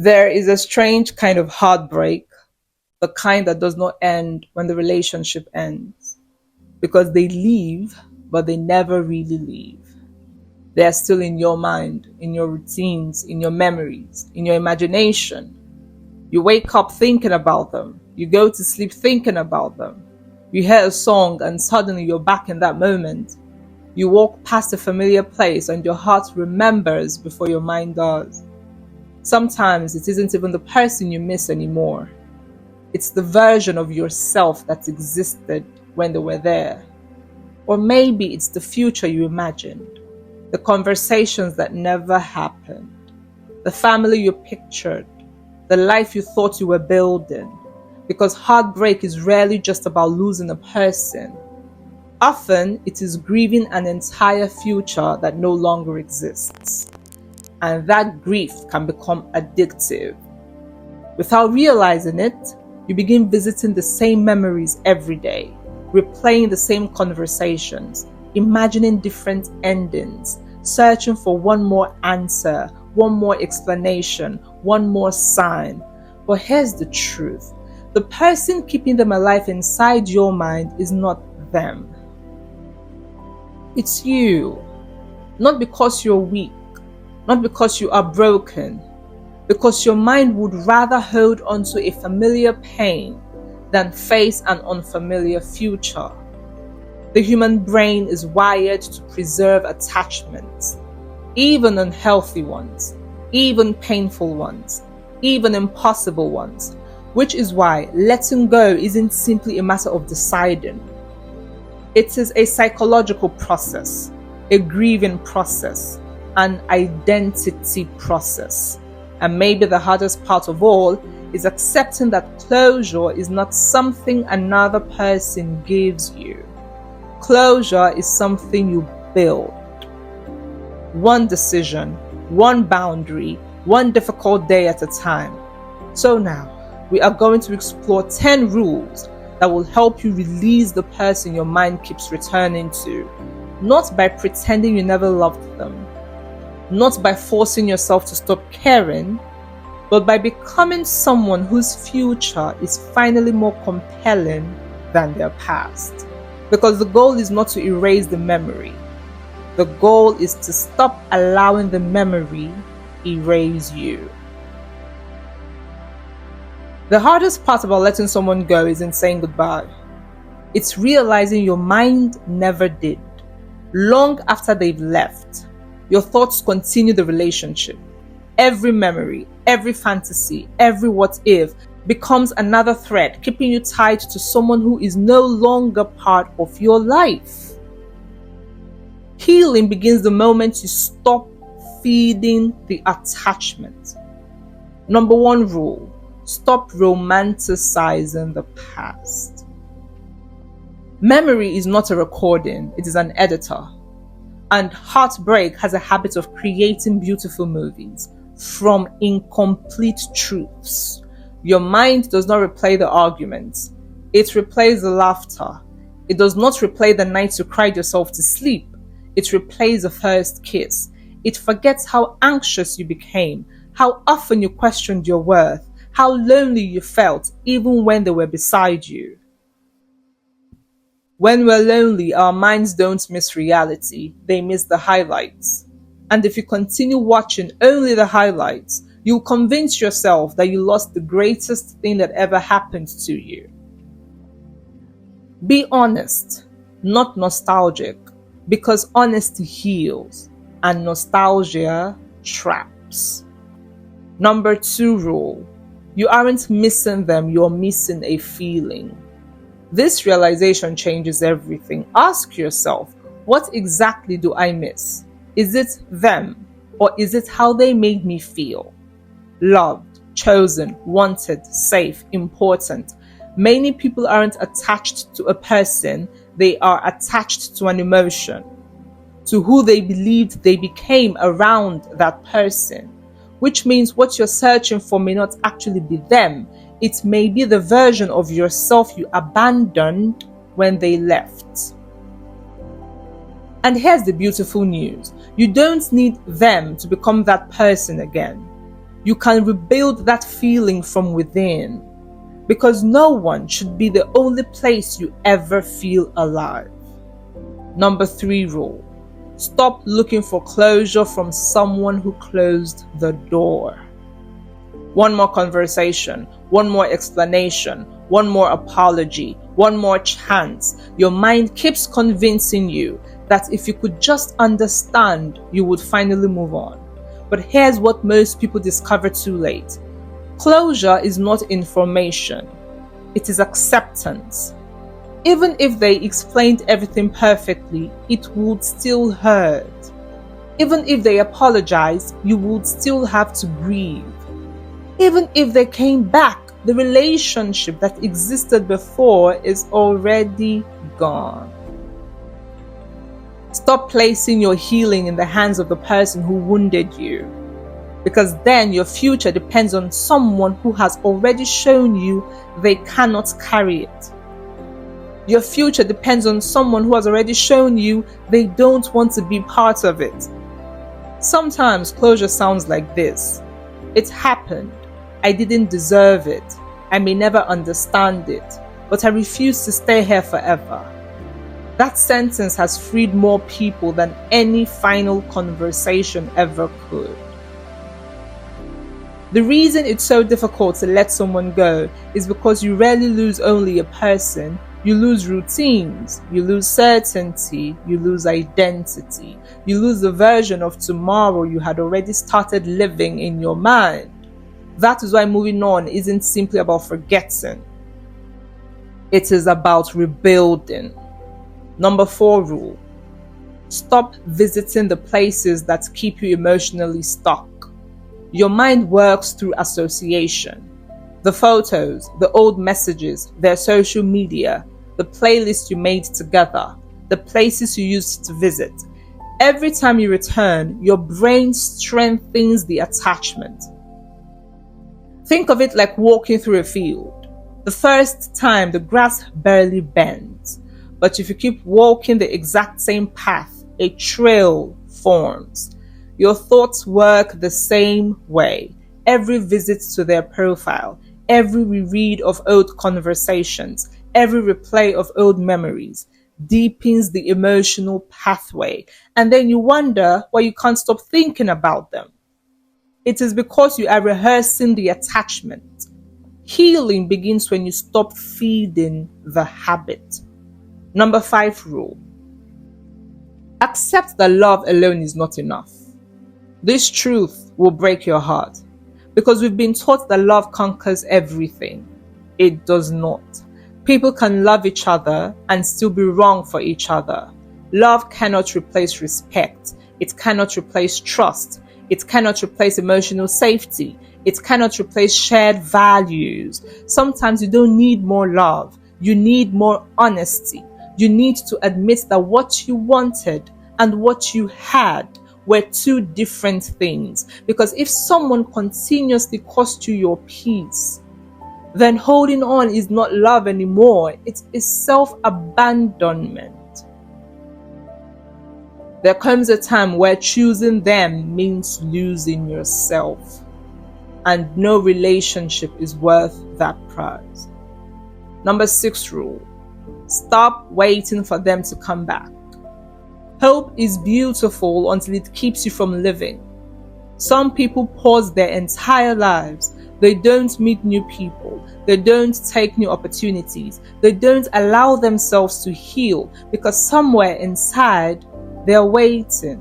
There is a strange kind of heartbreak, the kind that does not end when the relationship ends, because they leave, but they never really leave. They are still in your mind, in your routines, in your memories, in your imagination. You wake up thinking about them. You go to sleep thinking about them. You hear a song and suddenly you're back in that moment. You walk past a familiar place and your heart remembers before your mind does. Sometimes it isn't even the person you miss anymore. It's the version of yourself that existed when they were there. Or maybe it's the future you imagined, the conversations that never happened, the family you pictured, the life you thought you were building. Because heartbreak is rarely just about losing a person. Often it is grieving an entire future that no longer exists. And that grief can become addictive. Without realizing it, you begin visiting the same memories every day, replaying the same conversations, imagining different endings, searching for one more answer, one more explanation, one more sign. But here's the truth. The person keeping them alive inside your mind is not them. It's you. Not because you're weak, not because you are broken, because your mind would rather hold onto a familiar pain than face an unfamiliar future. The human brain is wired to preserve attachments, even unhealthy ones, even painful ones, even impossible ones, which is why letting go isn't simply a matter of deciding. It is a psychological process, a grieving process, an identity process. And maybe the hardest part of all is accepting that closure is not something another person gives you. Closure is something you build. One decision, one boundary, one difficult day at a time. So now, we are going to explore 10 rules that will help you release the person your mind keeps returning to, not by pretending you never loved them, not by forcing yourself to stop caring, but by becoming someone whose future is finally more compelling than their past. Because the goal is not to erase the memory. The goal is to stop allowing the memory erase you. The hardest part about letting someone go isn't saying goodbye. It's realizing your mind never did. Long after they've left, your thoughts continue the relationship. Every memory, every fantasy, every what if becomes another thread, keeping you tied to someone who is no longer part of your life. Healing begins the moment you stop feeding the attachment. Number 1 rule: stop romanticizing the past. Memory is not a recording, it is an editor. And heartbreak has a habit of creating beautiful movies from incomplete truths. Your mind does not replay the arguments. It replays the laughter. It does not replay the nights you cried yourself to sleep. It replays the first kiss. It forgets how anxious you became, how often you questioned your worth, how lonely you felt even when they were beside you. When we're lonely, our minds don't miss reality, they miss the highlights. And if you continue watching only the highlights, you'll convince yourself that you lost the greatest thing that ever happened to you. Be honest, not nostalgic, because honesty heals and nostalgia traps. Number 2 rule: you aren't missing them, you're missing a feeling. This realization changes everything. Ask yourself, what exactly do I miss? Is it them, or is it how they made me feel? Loved, chosen, wanted, safe, important. Many people aren't attached to a person, they are attached to an emotion, to who they believed they became around that person. Which means what you're searching for may not actually be them. It may be the version of yourself you abandoned when they left. And here's the beautiful news. You don't need them to become that person again. You can rebuild that feeling from within, because no one should be the only place you ever feel alive. Number 3 rule: stop looking for closure from someone who closed the door. One more conversation, one more explanation, one more apology, one more chance. Your mind keeps convincing you that if you could just understand, you would finally move on. But here's what most people discover too late: closure is not information, it is acceptance. Even if they explained everything perfectly, it would still hurt. Even if they apologized, you would still have to grieve. Even if they came back, the relationship that existed before is already gone. Stop placing your healing in the hands of the person who wounded you, because then your future depends on someone who has already shown you they cannot carry it. Your future depends on someone who has already shown you they don't want to be part of it. Sometimes closure sounds like this: it happened. I didn't deserve it. I may never understand it, but I refuse to stay here forever. That sentence has freed more people than any final conversation ever could. The reason it's so difficult to let someone go is because you rarely lose only a person. You lose routines, you lose certainty, you lose identity, you lose the version of tomorrow you had already started living in your mind. That is why moving on isn't simply about forgetting. It is about rebuilding. Number 4 rule: stop visiting the places that keep you emotionally stuck. Your mind works through association. The photos, the old messages, their social media, the playlists you made together, the places you used to visit. Every time you return, your brain strengthens the attachment. Think of it like walking through a field. The first time, the grass barely bends, but if you keep walking the exact same path, a trail forms. Your thoughts work the same way. Every visit to their profile, every reread of old conversations, every replay of old memories deepens the emotional pathway, and then you wonder why you can't stop thinking about them. It is because you are rehearsing the attachment. Healing begins when you stop feeding the habit. Number 5 rule: accept that love alone is not enough. This truth will break your heart, because we've been taught that love conquers everything. It does not. People can love each other and still be wrong for each other. Love cannot replace respect. It cannot replace trust. It cannot replace emotional safety. It cannot replace shared values. Sometimes you don't need more love. You need more honesty. You need to admit that what you wanted and what you had were two different things. Because if someone continuously cost you your peace, then holding on is not love anymore. It is self-abandonment. There comes a time where choosing them means losing yourself, and no relationship is worth that price. Number 6 rule: stop waiting for them to come back. Hope is beautiful until it keeps you from living. Some people pause their entire lives. They don't meet new people. They don't take new opportunities. They don't allow themselves to heal, because somewhere inside, they're waiting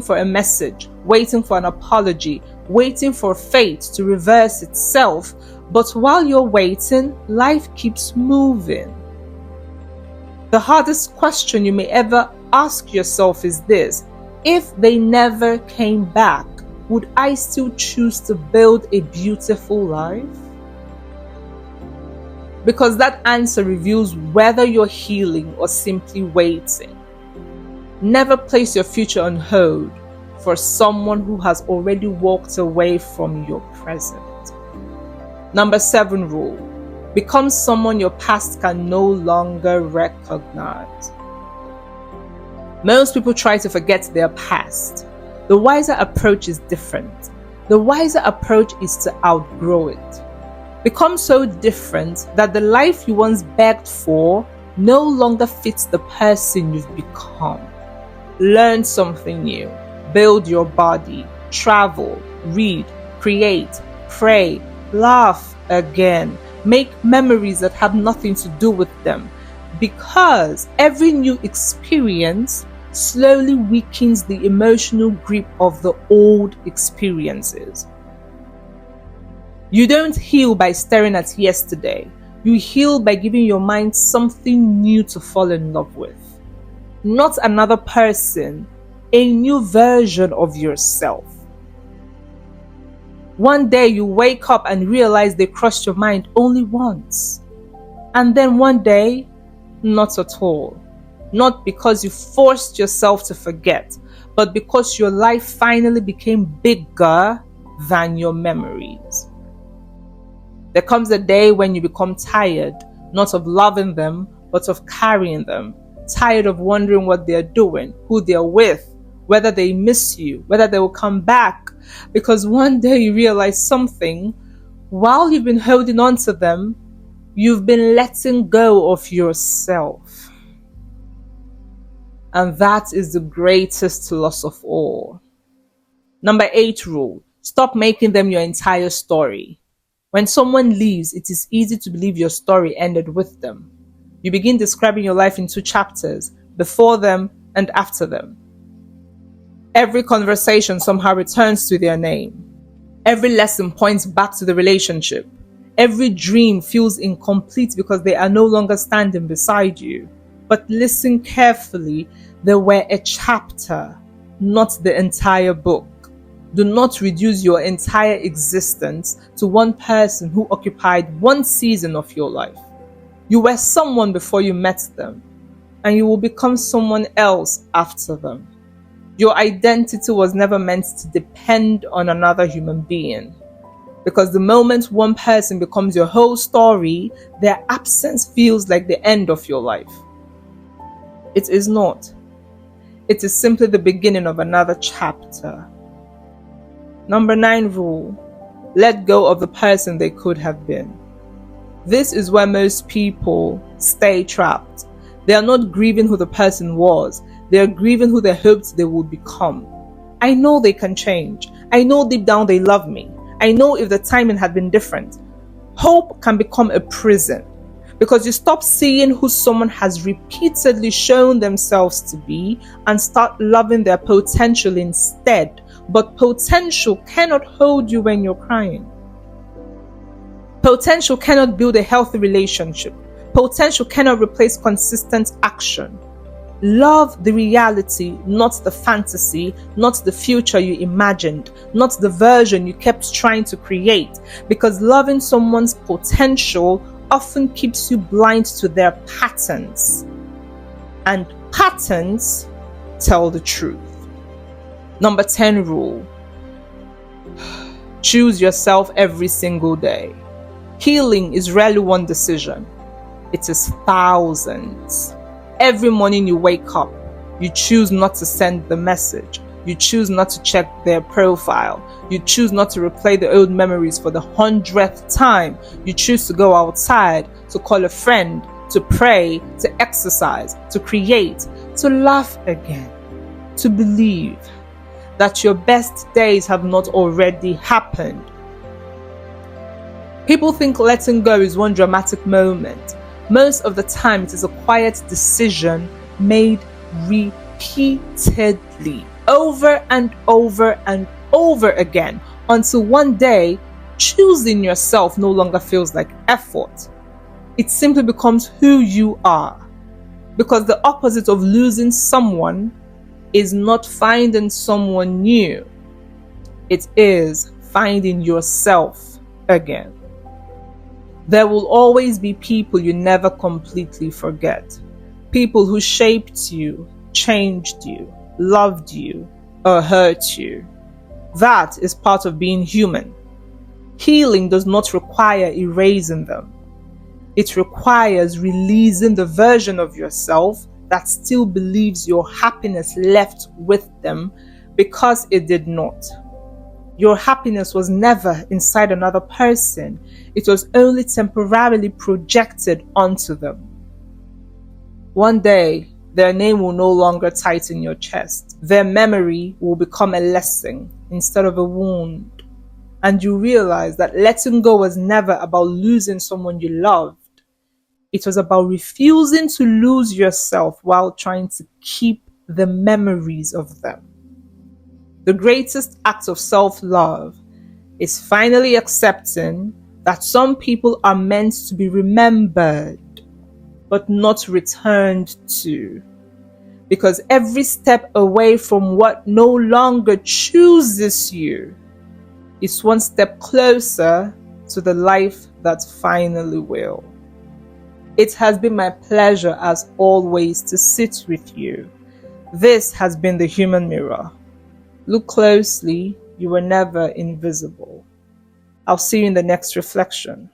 for a message, waiting for an apology, waiting for fate to reverse itself. But while you're waiting, life keeps moving. The hardest question you may ever ask yourself is this: if they never came back, would I still choose to build a beautiful life? Because that answer reveals whether you're healing or simply waiting. Never place your future on hold for someone who has already walked away from your present. Number 7 rule: become someone your past can no longer recognize. Most people try to forget their past. The wiser approach is different. The wiser approach is to outgrow it. Become so different that the life you once begged for no longer fits the person you've become. Learn something new, build your body, travel, read, create, pray, laugh again, make memories that have nothing to do with them. Because every new experience slowly weakens the emotional grip of the old experiences. You don't heal by staring at yesterday. You heal by giving your mind something new to fall in love with. Not another person, a new version of yourself. One day you wake up and realize they crossed your mind only once. And then one day, not at all. Not because you forced yourself to forget, but because your life finally became bigger than your memories. There comes a day when you become tired, not of loving them, but of carrying them. Tired of wondering what they're doing, who they're with, whether they miss you, whether they will come back. Because one day you realize something, while you've been holding on to them, you've been letting go of yourself. And that is the greatest loss of all. Number 8 rule, stop making them your entire story. When someone leaves, it is easy to believe your story ended with them. You begin describing your life in 2 chapters, before them and after them. Every conversation somehow returns to their name. Every lesson points back to the relationship. Every dream feels incomplete because they are no longer standing beside you. But listen carefully, they were a chapter, not the entire book. Do not reduce your entire existence to one person who occupied one season of your life. You were someone before you met them, and you will become someone else after them. Your identity was never meant to depend on another human being. Because the moment one person becomes your whole story, their absence feels like the end of your life. It is not. It is simply the beginning of another chapter. Number 9 rule, let go of the person they could have been. This is where most people stay trapped. They are not grieving who the person was. They are grieving who they hoped they would become. I know they can change. I know deep down they love me. I know if the timing had been different. Hope can become a prison because you stop seeing who someone has repeatedly shown themselves to be and start loving their potential instead. But potential cannot hold you when you're crying. Potential cannot build a healthy relationship. Potential cannot replace consistent action. Love the reality, not the fantasy, not the future you imagined, not the version you kept trying to create. Because loving someone's potential often keeps you blind to their patterns. And patterns tell the truth. Number 10 rule. Choose yourself every single day. Healing is rarely one decision. It is thousands. Every morning you wake up, you choose not to send the message. You choose not to check their profile. You choose not to replay the old memories for the 100th time. You choose to go outside, to call a friend, to pray, to exercise, to create, to laugh again, to believe that your best days have not already happened. People think letting go is one dramatic moment. Most of the time, it is a quiet decision made repeatedly, over and over and over again, until one day, choosing yourself no longer feels like effort. It simply becomes who you are. Because the opposite of losing someone is not finding someone new. It is finding yourself again. There will always be people you never completely forget. People who shaped you, changed you, loved you, or hurt you. That is part of being human. Healing does not require erasing them. It requires releasing the version of yourself that still believes your happiness left with them because it did not. Your happiness was never inside another person. It was only temporarily projected onto them. One day, their name will no longer tighten your chest. Their memory will become a lesson instead of a wound. And you realize that letting go was never about losing someone you loved. It was about refusing to lose yourself while trying to keep the memories of them. The greatest act of self-love is finally accepting that some people are meant to be remembered, but not returned to. Because every step away from what no longer chooses you is one step closer to the life that finally will. It has been my pleasure as always to sit with you. This has been the Human Mirror. Look closely, you were never invisible. I'll see you in the next reflection.